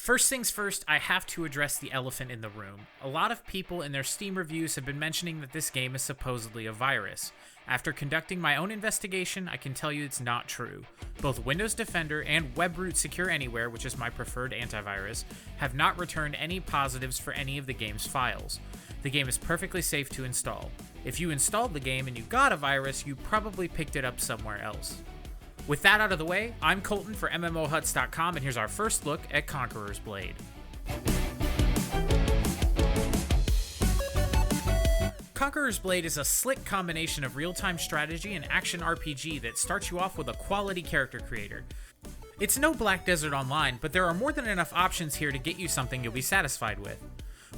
First things first, I have to address the elephant in the room. A lot of people in their Steam reviews have been mentioning that this game is supposedly a virus. After conducting my own investigation, I can tell you it's not true. Both Windows Defender and WebRoot Secure Anywhere, which is my preferred antivirus, have not returned any positives for any of the game's files. The game is perfectly safe to install. If you installed the game and you got a virus, you probably picked it up somewhere else. With that out of the way, I'm Colton for MMOHuts.com, and here's our first look at Conqueror's Blade. Conqueror's Blade is a slick combination of real-time strategy and action RPG that starts you off with a quality character creator. It's no Black Desert Online, but there are more than enough options here to get you something you'll be satisfied with.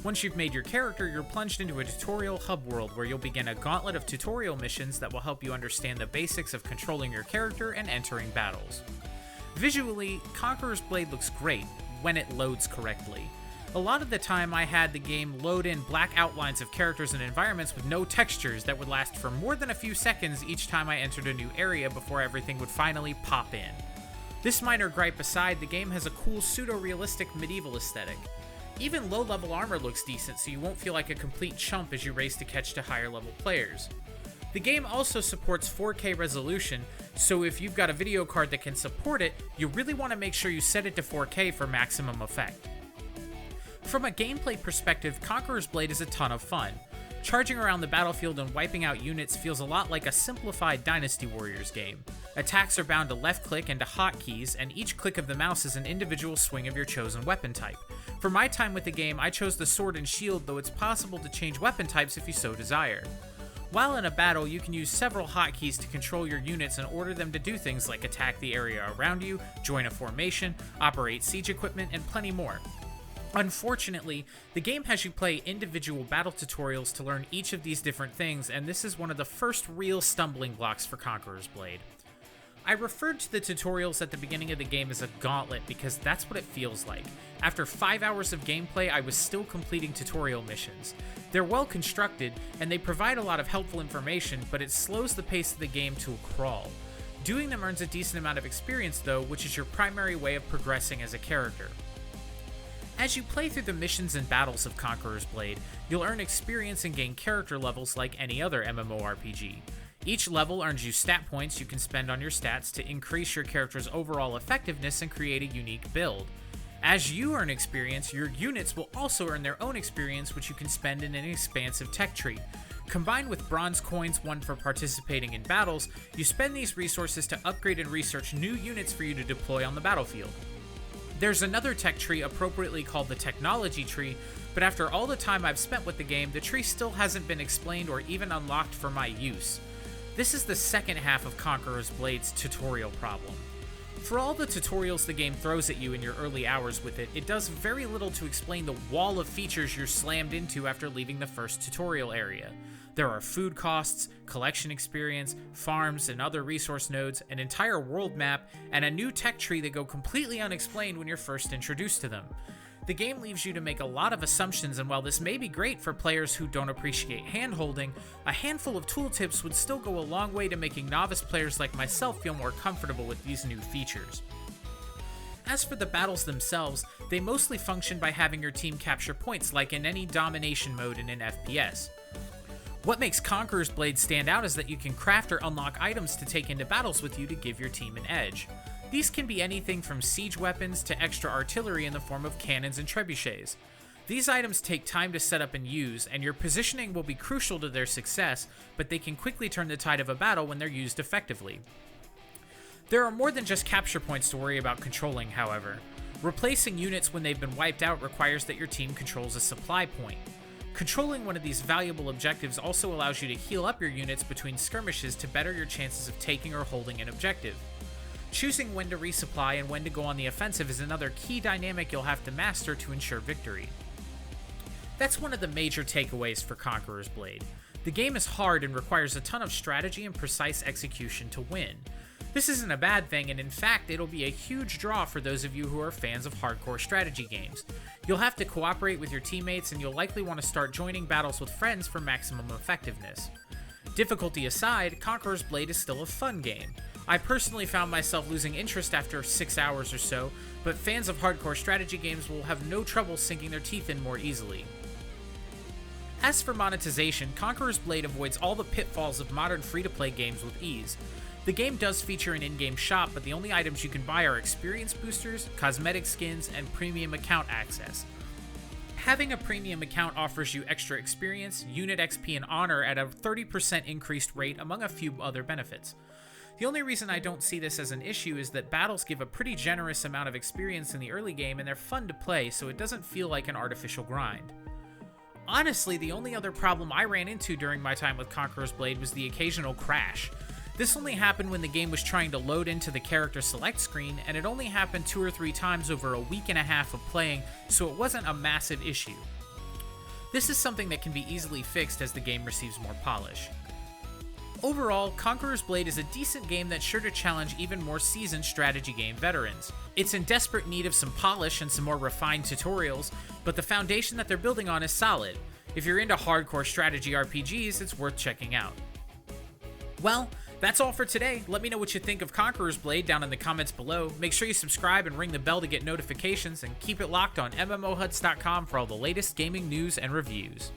Once you've made your character, you're plunged into a tutorial hub world where you'll begin a gauntlet of tutorial missions that will help you understand the basics of controlling your character and entering battles. Visually, Conqueror's Blade looks great when it loads correctly. A lot of the time I had the game load in black outlines of characters and environments with no textures that would last for more than a few seconds each time I entered a new area before everything would finally pop in. This minor gripe aside, the game has a cool pseudo-realistic medieval aesthetic. Even low-level armor looks decent, so you won't feel like a complete chump as you race to catch to higher-level players. The game also supports 4K resolution, so if you've got a video card that can support it, you really want to make sure you set it to 4K for maximum effect. From a gameplay perspective, Conqueror's Blade is a ton of fun. Charging around the battlefield and wiping out units feels a lot like a simplified Dynasty Warriors game. Attacks are bound to left-click and to hotkeys, and each click of the mouse is an individual swing of your chosen weapon type. For my time with the game, I chose the sword and shield, though it's possible to change weapon types if you so desire. While in a battle, you can use several hotkeys to control your units and order them to do things like attack the area around you, join a formation, operate siege equipment, and plenty more. Unfortunately, the game has you play individual battle tutorials to learn each of these different things, and this is one of the first real stumbling blocks for Conqueror's Blade. I referred to the tutorials at the beginning of the game as a gauntlet because that's what it feels like. After 5 hours of gameplay, I was still completing tutorial missions. They're well constructed, and they provide a lot of helpful information, but it slows the pace of the game to a crawl. Doing them earns a decent amount of experience though, which is your primary way of progressing as a character. As you play through the missions and battles of Conqueror's Blade, you'll earn experience and gain character levels like any other MMORPG. Each level earns you stat points you can spend on your stats to increase your character's overall effectiveness and create a unique build. As you earn experience, your units will also earn their own experience, which you can spend in an expansive tech tree. Combined with bronze coins won for participating in battles, you spend these resources to upgrade and research new units for you to deploy on the battlefield. There's another tech tree appropriately called the Technology Tree, but after all the time I've spent with the game, the tree still hasn't been explained or even unlocked for my use. This is the second half of Conqueror's Blade's tutorial problem. For all the tutorials the game throws at you in your early hours with it, it does very little to explain the wall of features you're slammed into after leaving the first tutorial area. There are food costs, collection experience, farms and other resource nodes, an entire world map, and a new tech tree that go completely unexplained when you're first introduced to them. The game leaves you to make a lot of assumptions, and while this may be great for players who don't appreciate hand-holding, a handful of tooltips would still go a long way to making novice players like myself feel more comfortable with these new features. As for the battles themselves, they mostly function by having your team capture points like in any domination mode in an FPS. What makes Conqueror's Blade stand out is that you can craft or unlock items to take into battles with you to give your team an edge. These can be anything from siege weapons to extra artillery in the form of cannons and trebuchets. These items take time to set up and use, and your positioning will be crucial to their success, but they can quickly turn the tide of a battle when they're used effectively. There are more than just capture points to worry about controlling, however. Replacing units when they've been wiped out requires that your team controls a supply point. Controlling one of these valuable objectives also allows you to heal up your units between skirmishes to better your chances of taking or holding an objective. Choosing when to resupply and when to go on the offensive is another key dynamic you'll have to master to ensure victory. That's one of the major takeaways for Conqueror's Blade. The game is hard and requires a ton of strategy and precise execution to win. This isn't a bad thing, and in fact, it'll be a huge draw for those of you who are fans of hardcore strategy games. You'll have to cooperate with your teammates, and you'll likely want to start joining battles with friends for maximum effectiveness. Difficulty aside, Conqueror's Blade is still a fun game. I personally found myself losing interest after 6 hours or so, but fans of hardcore strategy games will have no trouble sinking their teeth in more easily. As for monetization, Conqueror's Blade avoids all the pitfalls of modern free-to-play games with ease. The game does feature an in-game shop, but the only items you can buy are experience boosters, cosmetic skins, and premium account access. Having a premium account offers you extra experience, unit XP, and honor at a 30% increased rate among a few other benefits. The only reason I don't see this as an issue is that battles give a pretty generous amount of experience in the early game and they're fun to play, so it doesn't feel like an artificial grind. Honestly, the only other problem I ran into during my time with Conqueror's Blade was the occasional crash. This only happened when the game was trying to load into the character select screen, and it only happened 2 or 3 times over a week and a half of playing, so it wasn't a massive issue. This is something that can be easily fixed as the game receives more polish. Overall, Conqueror's Blade is a decent game that's sure to challenge even more seasoned strategy game veterans. It's in desperate need of some polish and some more refined tutorials, but the foundation that they're building on is solid. If you're into hardcore strategy RPGs, it's worth checking out. Well, that's all for today. Let me know what you think of Conqueror's Blade down in the comments below. Make sure you subscribe and ring the bell to get notifications, and keep it locked on MMOHuts.com for all the latest gaming news and reviews.